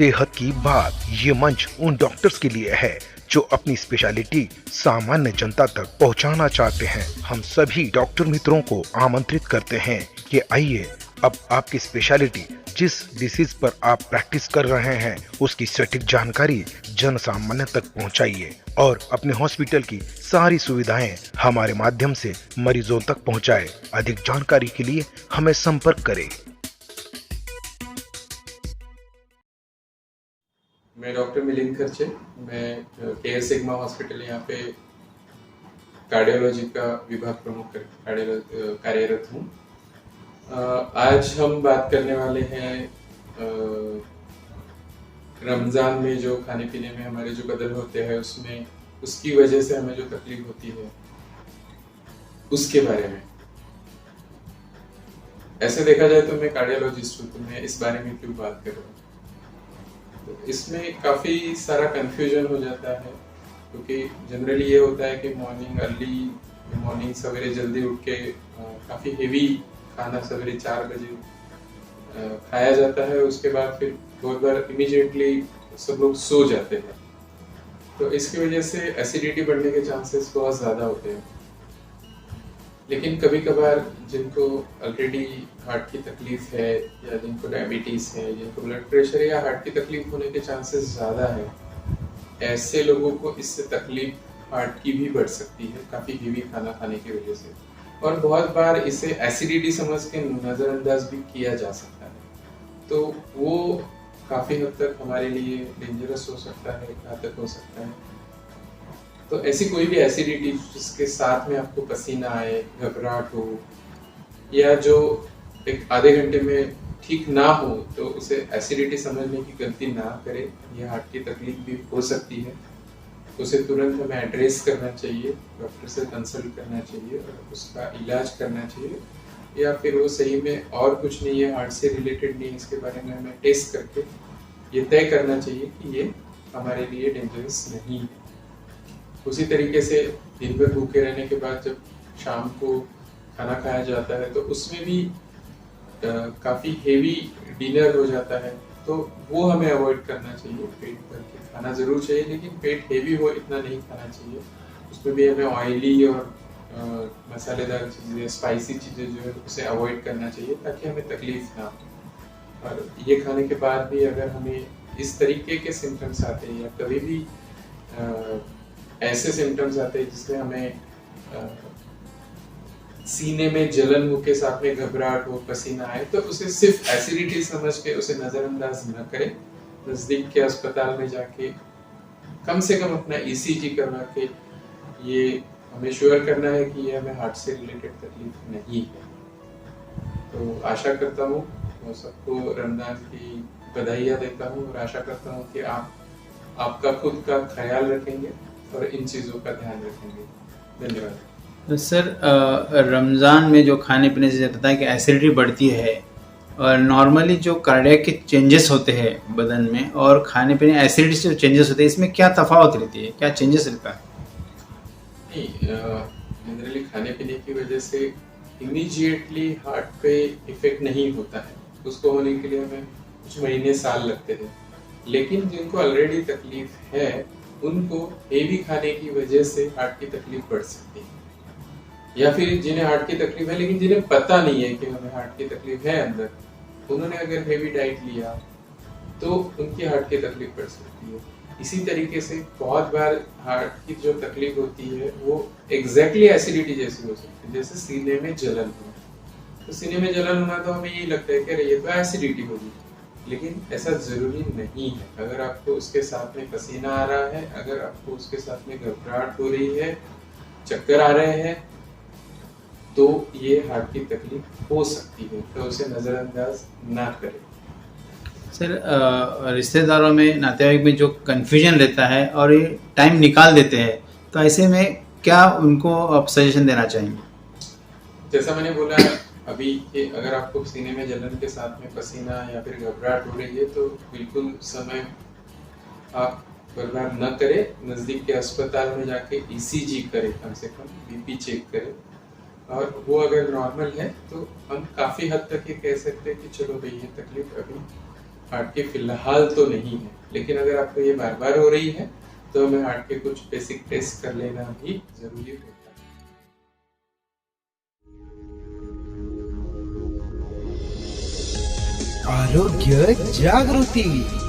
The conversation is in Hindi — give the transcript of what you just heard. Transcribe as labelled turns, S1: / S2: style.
S1: सेहत की बात ये मंच उन डॉक्टर्स के लिए है जो अपनी स्पेशलिटी सामान्य जनता तक पहुंचाना चाहते हैं। हम सभी डॉक्टर मित्रों को आमंत्रित करते हैं कि आइए अब आपकी स्पेशलिटी जिस डिसीज पर आप प्रैक्टिस कर रहे हैं उसकी सटीक जानकारी जन सामान्य तक पहुंचाइए और अपने हॉस्पिटल की सारी सुविधाएं हमारे माध्यम से मरीजों तक पहुंचाएं। अधिक जानकारी के लिए हमें संपर्क करें।
S2: मैं डॉक्टर मिलिंद खर्चे, मैं केयर सिग्मा हॉस्पिटल यहाँ पे कार्डियोलॉजी का विभाग प्रमुख कार्यरत हूँ। आज हम बात करने वाले हैं रमज़ान में जो खाने पीने में हमारे जो बदल होते हैं उसमें उसकी वजह से हमें जो तकलीफ होती है उसके बारे में। ऐसे देखा जाए तो मैं कार्डियोलॉजिस्ट हूँ, तो मैं इस बारे में क्यों बात कर रहा हूँ। तो इसमें काफ़ी सारा कंफ्यूजन हो जाता है क्योंकि जनरली ये होता है कि मॉर्निंग सवेरे जल्दी उठ के काफ़ी हेवी खाना सवेरे 4 बजे खाया जाता है। उसके बाद फिर बहुत बार इमीडिएटली सब लोग सो जाते हैं, तो इसकी वजह से एसिडिटी बढ़ने के चांसेस बहुत ज़्यादा होते हैं। लेकिन कभी कभार जिनको ऑलरेडी हार्ट की तकलीफ है या जिनको डायबिटीज़ है, जिनको ब्लड प्रेशर या हार्ट की तकलीफ होने के चांसेस ज़्यादा है, ऐसे लोगों को इससे तकलीफ हार्ट की भी बढ़ सकती है काफ़ी हेवी खाना खाने की वजह से। और बहुत बार इसे एसिडिटी समझ के नज़रअंदाज भी किया जा सकता है, तो वो काफ़ी हद तक हमारे लिए डेंजरस हो सकता है, घातक हो सकता है। तो ऐसी कोई भी एसिडिटी जिसके साथ में आपको पसीना आए, घबराहट हो या जो एक आधे घंटे में ठीक ना हो, तो उसे एसिडिटी समझने की गलती ना करें। यह हार्ट की तकलीफ भी हो सकती है, उसे तुरंत हमें एड्रेस करना चाहिए, डॉक्टर से कंसल्ट करना चाहिए और उसका इलाज करना चाहिए। या फिर वो सही में और कुछ नहीं है, हार्ट से रिलेटेड नहीं, इसके बारे में हमें टेस्ट करके ये तय करना चाहिए कि ये हमारे लिए डेंजरस नहीं है। उसी तरीके से दिन भर भूखे रहने के बाद जब शाम को खाना खाया जाता है तो उसमें भी काफ़ी हेवी डिनर हो जाता है, तो वो हमें अवॉइड करना चाहिए। पेट भर के खाना ज़रूर चाहिए, लेकिन पेट हेवी हो इतना नहीं खाना चाहिए। उसमें भी हमें ऑयली और मसालेदार चीज़ें, स्पाइसी चीज़ें जो है उसे अवॉइड करना चाहिए ताकि हमें तकलीफ ना हो। और ये खाने के बाद भी अगर हमें इस तरीके के सिम्टम्स आते हैं या कभी भी ऐसे सिम्टम्स आते हैं जिसमें हमें सीने में जलन हो के साथ में घबराहट हो, पसीना आए, तो उसे सिर्फ एसिडिटी समझ के उसे नज़रअंदाज न करें। नज़दीक के अस्पताल में जाके कम से कम अपना ECG करवा के ये हमें श्योर करना है कि ये हमें हार्ट से रिलेटेड तकलीफ नहीं है। तो आशा करता हूँ और सबको रमज़ान की बधाइयाँ देता हूँ और आशा करता हूँ कि आपका खुद का ख्याल रखेंगे और इन चीज़ों का ध्यान रखेंगे। धन्यवाद।
S3: तो सर, रमज़ान में जो खाने पीने से होता है कि एसिडिटी बढ़ती है और नॉर्मली जो कार्डियक के चेंजेस होते हैं बदन में और खाने पीने एसिडिटी से जो चेंजेस होते हैं, इसमें क्या तफावत रहती है, क्या चेंजेस रहता है?
S2: नहीं, जनरली खाने पीने की वजह से इमीडिएटली हार्ट पे इफेक्ट नहीं होता है, उसको होने के लिए हमें कुछ महीने साल लगते हैं। लेकिन जिनको ऑलरेडी तकलीफ है उनको हेवी खाने की वजह से हार्ट की तकलीफ बढ़ सकती है, या फिर जिन्हें हार्ट की तकलीफ है लेकिन जिन्हें पता नहीं है कि हमें हार्ट की तकलीफ है अंदर, उन्होंने अगर हेवी डाइट लिया तो उनकी हार्ट की तकलीफ बढ़ सकती है। इसी तरीके से बहुत बार हार्ट की जो तकलीफ होती है वो एग्जैक्टली एसिडिटी जैसी हो सकती है, जैसे सीने में जलन हो। तो सीने में जलन होना तो हमें यही लगता है कि अरे ये तो एसिडिटी होगी, लेकिन ऐसा ज़रूरी नहीं है। अगर आपको उसके साथ में पसीना आ रहा है, अगर आपको उसके साथ में घबराहट हो रही है, चक्कर आ रहे हैं, तो ये हार्ट की तकलीफ हो सकती है, तो उसे नज़रअंदाज ना करें।
S3: सर, रिश्तेदारों में, नातेवाईक में जो कन्फ्यूजन रहता है और ये टाइम निकाल देते हैं, तो ऐसे में क्या उनको आप सजेशन देना चाहेंगे?
S2: जैसा मैंने बोला अभी कि अगर आपको सीने में जलन के साथ में पसीना या फिर घबराहट हो रही है तो बिल्कुल समय आप बर्बाद न करें, नज़दीक के अस्पताल में जाके ECG करें, कम से कम BP चेक करें, और वो अगर नॉर्मल है तो हम काफ़ी हद तक ये कह सकते हैं कि चलो भाई ये तकलीफ अभी हार्ट की फिलहाल तो नहीं है, लेकिन अगर आपको ये बार बार हो रही है तो हमें हार्ट के कुछ बेसिक टेस्ट कर लेना भी जरूरी होता है।
S4: आरोग्य जागृती।